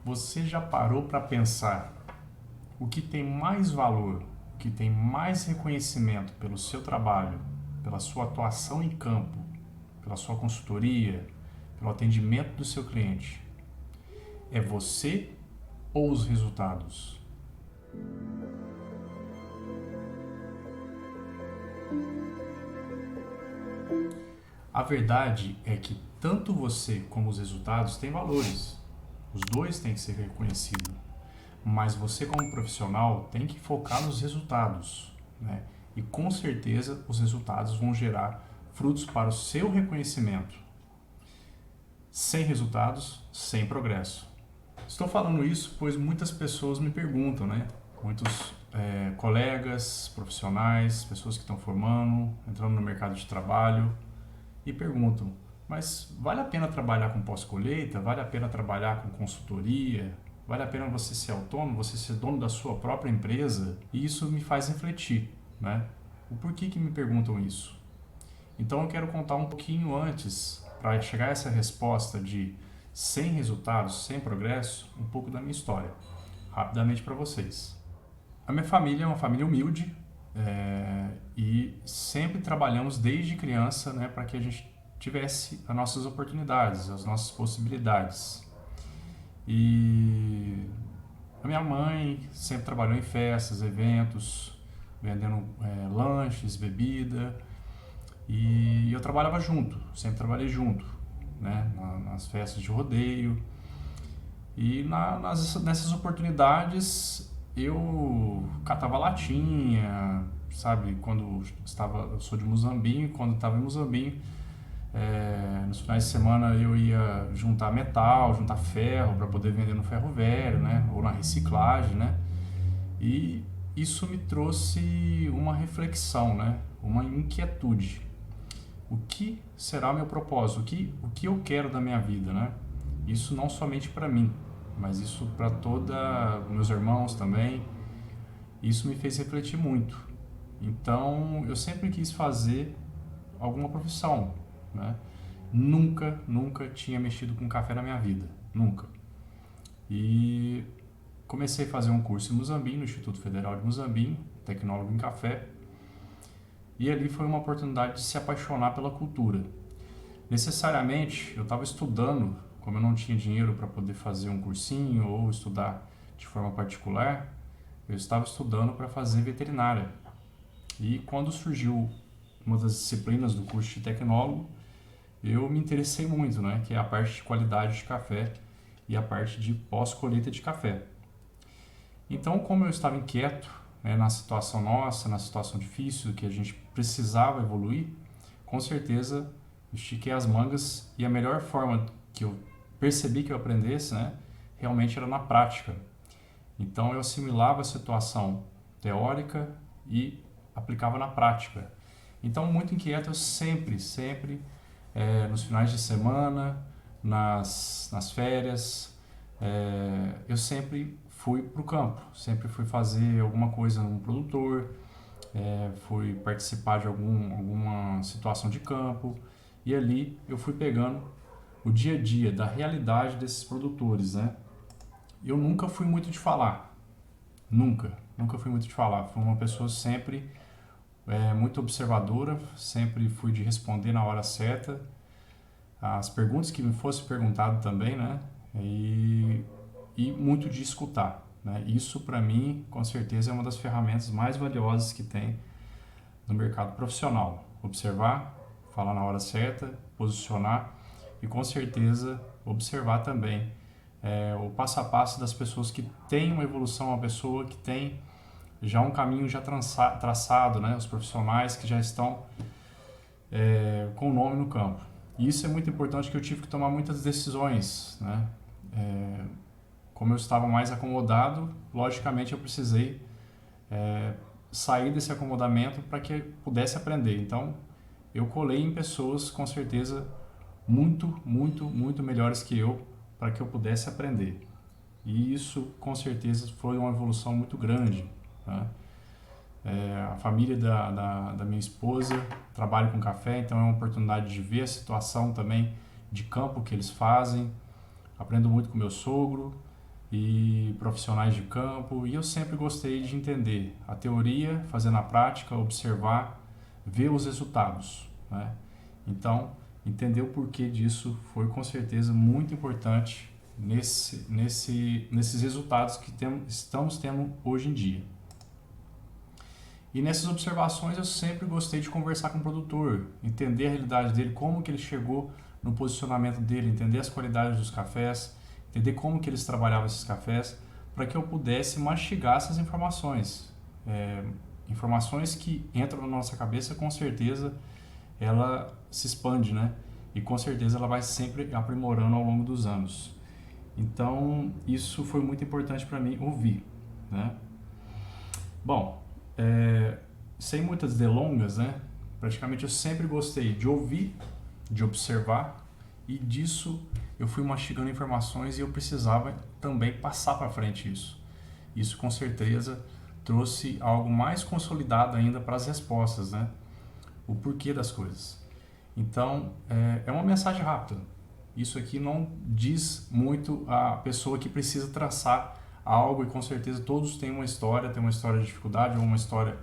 Você já parou para pensar o que tem mais valor, o que tem mais reconhecimento pelo seu trabalho, pela sua atuação em campo, pela sua consultoria, pelo atendimento do seu cliente? É você ou os resultados? A verdade é que tanto você como os resultados têm valores. Os dois têm que ser reconhecidos. Mas você, como profissional, tem que focar nos resultados, né? E com certeza os resultados vão gerar frutos para o seu reconhecimento. Sem resultados, sem progresso. Estou falando isso pois muitas pessoas me perguntam, né? Muitos colegas, profissionais, pessoas que estão formando, entrando no mercado de trabalho e perguntam: mas vale a pena trabalhar com pós-colheita? Vale a pena trabalhar com consultoria? Vale a pena você ser autônomo, você ser dono da sua própria empresa? E isso me faz refletir, né? O porquê que me perguntam isso? Então eu quero contar um pouquinho antes, para chegar a essa resposta de sem resultados, sem progresso, um pouco da minha história, rapidamente para vocês. A minha família é uma família humilde, e sempre trabalhamos desde criança, né, para que a gente tivesse as nossas oportunidades, as nossas possibilidades. E a minha mãe sempre trabalhou em festas, eventos, vendendo lanches, bebida. E eu trabalhava junto, sempre trabalhei junto, né, nas festas de rodeio. E nessas oportunidades eu catava latinha, sabe? Eu sou de Muzambinho, quando estava em Muzambinho, nos finais de semana eu ia juntar metal, juntar ferro para poder vender no ferro velho, né? Ou na reciclagem, né? E isso me trouxe uma reflexão, né? Uma inquietude. O que será o meu propósito? O que eu quero da minha vida, né? Isso não somente para mim, mas isso para todos meus irmãos também. Isso me fez refletir muito. Então, eu sempre quis fazer alguma profissão, né? Nunca tinha mexido com café na minha vida, nunca. E comecei a fazer um curso em Muzambinho, no Instituto Federal de Muzambinho, tecnólogo em café. E ali foi uma oportunidade de se apaixonar pela cultura. Necessariamente, eu estava estudando, como eu não tinha dinheiro para poder fazer um cursinho ou estudar de forma particular, eu estava estudando para fazer veterinária. E quando surgiu uma das disciplinas do curso de tecnólogo, eu me interessei muito, né, que é a parte de qualidade de café e a parte de pós-colheita de café. Então, como eu estava inquieto, né, na situação nossa, na situação difícil, que a gente precisava evoluir, com certeza estiquei as mangas e a melhor forma que eu percebi que eu aprendesse, né, realmente era na prática. Então eu assimilava a situação teórica e aplicava na prática. Então, muito inquieto, eu sempre, nos finais de semana, nas férias, eu sempre fui para o campo, sempre fui fazer alguma coisa num produtor, fui participar de alguma situação de campo, e ali eu fui pegando o dia a dia da realidade desses produtores, né? Eu nunca fui muito de falar, nunca fui muito de falar. Fui uma pessoa sempre muito observadora, sempre fui de responder na hora certa, as perguntas que me fossem perguntado também, né? E muito de escutar, né? Isso para mim, com certeza, é uma das ferramentas mais valiosas que tem no mercado profissional. Observar, falar na hora certa, posicionar e com certeza observar também o passo a passo das pessoas que têm uma evolução, uma pessoa que tem já um caminho já traçado, né? Os profissionais que já estão com o nome no campo. E isso é muito importante, que eu tive que tomar muitas decisões, né? Como eu estava mais acomodado, logicamente eu precisei sair desse acomodamento para que eu pudesse aprender. Então, eu colei em pessoas com certeza muito melhores que eu para que eu pudesse aprender. E isso com certeza foi uma evolução muito grande, né? A família da minha esposa trabalha com café, então é uma oportunidade de ver a situação também de campo que eles fazem. Aprendo muito com meu sogro, e profissionais de campo, e eu sempre gostei de entender a teoria, fazer na prática, observar, ver os resultados, né? Então, entender o porquê disso foi com certeza muito importante nesses resultados que estamos tendo hoje em dia. E nessas observações eu sempre gostei de conversar com o produtor, entender a realidade dele, como que ele chegou no posicionamento dele, entender as qualidades dos cafés, entender como que eles trabalhavam esses cafés, para que eu pudesse mastigar essas informações. Informações que entram na nossa cabeça, com certeza ela se expande, né? E com certeza ela vai sempre aprimorando ao longo dos anos. Então, isso foi muito importante para mim ouvir, né? Bom, sem muitas delongas, né? Praticamente eu sempre gostei de ouvir, de observar, e disso eu fui mastigando informações e eu precisava também passar para frente isso. Isso com certeza trouxe algo mais consolidado ainda para as respostas, né? O porquê das coisas. Então, é uma mensagem rápida. Isso aqui não diz muito a pessoa que precisa traçar algo, e com certeza todos têm uma história de dificuldade, ou uma história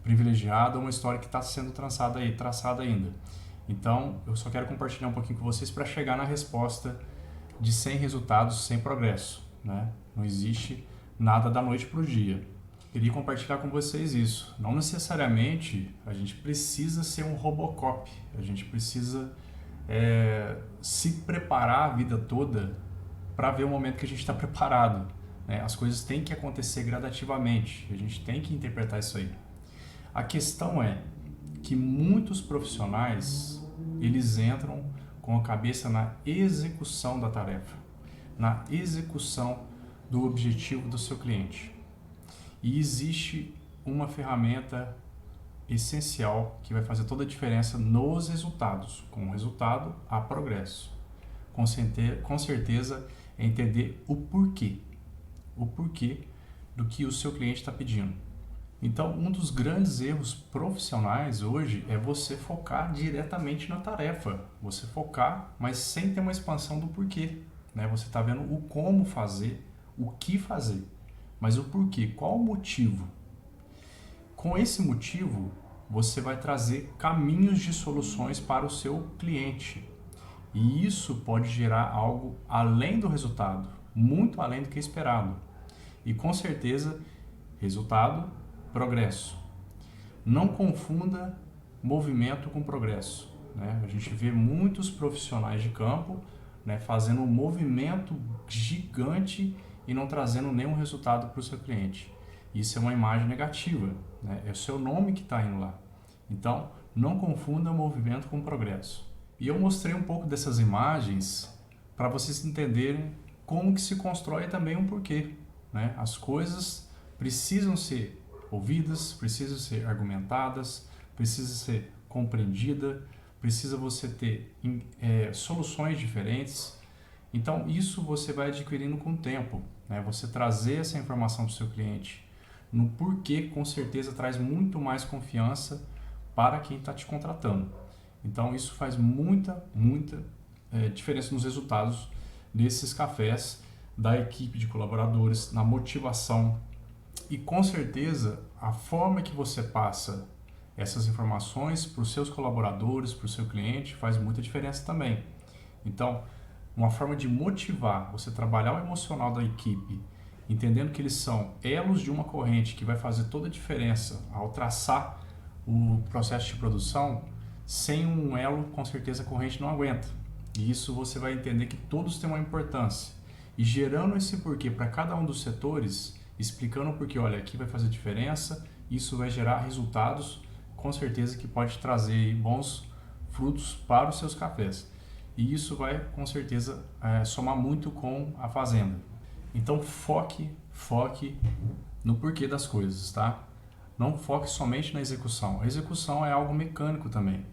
privilegiada, ou uma história que está sendo traçada ainda. Então, eu só quero compartilhar um pouquinho com vocês para chegar na resposta de sem resultados, sem progresso, né? Não existe nada da noite para o dia. Queria compartilhar com vocês isso. Não necessariamente a gente precisa ser um Robocop, a gente precisa se preparar a vida toda para ver o momento que a gente está preparado, né? As coisas têm que acontecer gradativamente, a gente tem que interpretar isso aí. A questão é que muitos profissionais, eles entram com a cabeça na execução da tarefa, na execução do objetivo do seu cliente. E existe uma ferramenta essencial que vai fazer toda a diferença nos resultados. Com o resultado, há progresso. Com certeza é entender o porquê do que o seu cliente está pedindo. Então, um dos grandes erros profissionais hoje é você focar diretamente na tarefa. Você focar, mas sem ter uma expansão do porquê, né? Você está vendo o como fazer, o que fazer, mas o porquê, qual o motivo. Com esse motivo, você vai trazer caminhos de soluções para o seu cliente. E isso pode gerar algo além do resultado, muito além do que é esperado. E com certeza, resultado, progresso. Não confunda movimento com progresso, né? A gente vê muitos profissionais de campo, né, fazendo um movimento gigante e não trazendo nenhum resultado para o seu cliente. Isso é uma imagem negativa, né? É o seu nome que está indo lá. Então, não confunda movimento com progresso. E eu mostrei um pouco dessas imagens para vocês entenderem como que se constrói também um porquê, né? As coisas precisam ser ouvidas, precisam ser argumentadas, precisa ser compreendida, precisa você ter soluções diferentes. Então, isso você vai adquirindo com o tempo, né? Você trazer essa informação para o seu cliente no porquê, com certeza traz muito mais confiança para quem está te contratando. Então, isso faz muita diferença nos resultados desses cafés, da equipe de colaboradores, na motivação. E com certeza, a forma que você passa essas informações para os seus colaboradores, para o seu cliente, faz muita diferença também. Então, uma forma de motivar, você trabalhar o emocional da equipe, entendendo que eles são elos de uma corrente que vai fazer toda a diferença ao traçar o processo de produção. Sem um elo, com certeza a corrente não aguenta. E isso você vai entender que todos têm uma importância. E gerando esse porquê para cada um dos setores, explicando o porquê, olha, aqui vai fazer diferença, isso vai gerar resultados, com certeza que pode trazer bons frutos para os seus cafés. E isso vai, com certeza, somar muito com a fazenda. Então, foque no porquê das coisas, tá? Não foque somente na execução. A execução é algo mecânico também.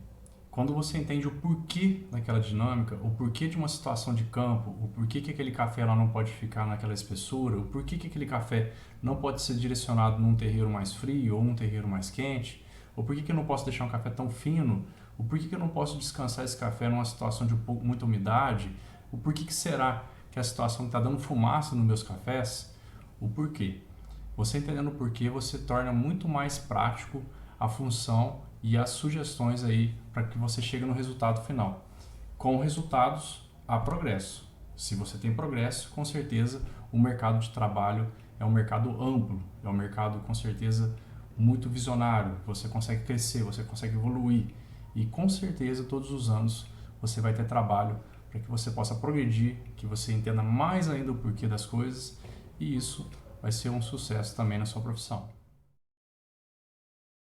Quando você entende o porquê daquela dinâmica, o porquê de uma situação de campo, o porquê que aquele café lá não pode ficar naquela espessura, o porquê que aquele café não pode ser direcionado num terreiro mais frio ou num terreiro mais quente, o porquê que eu não posso deixar um café tão fino, o porquê que eu não posso descansar esse café numa situação de muita umidade, o porquê que será que a situação está dando fumaça nos meus cafés, o porquê. Você entendendo o porquê, você torna muito mais prático a função e as sugestões aí para que você chegue no resultado final. Com resultados, há progresso. Se você tem progresso, com certeza o mercado de trabalho é um mercado amplo, é um mercado com certeza muito visionário. Você consegue crescer, você consegue evoluir e com certeza todos os anos você vai ter trabalho para que você possa progredir, que você entenda mais ainda o porquê das coisas e isso vai ser um sucesso também na sua profissão.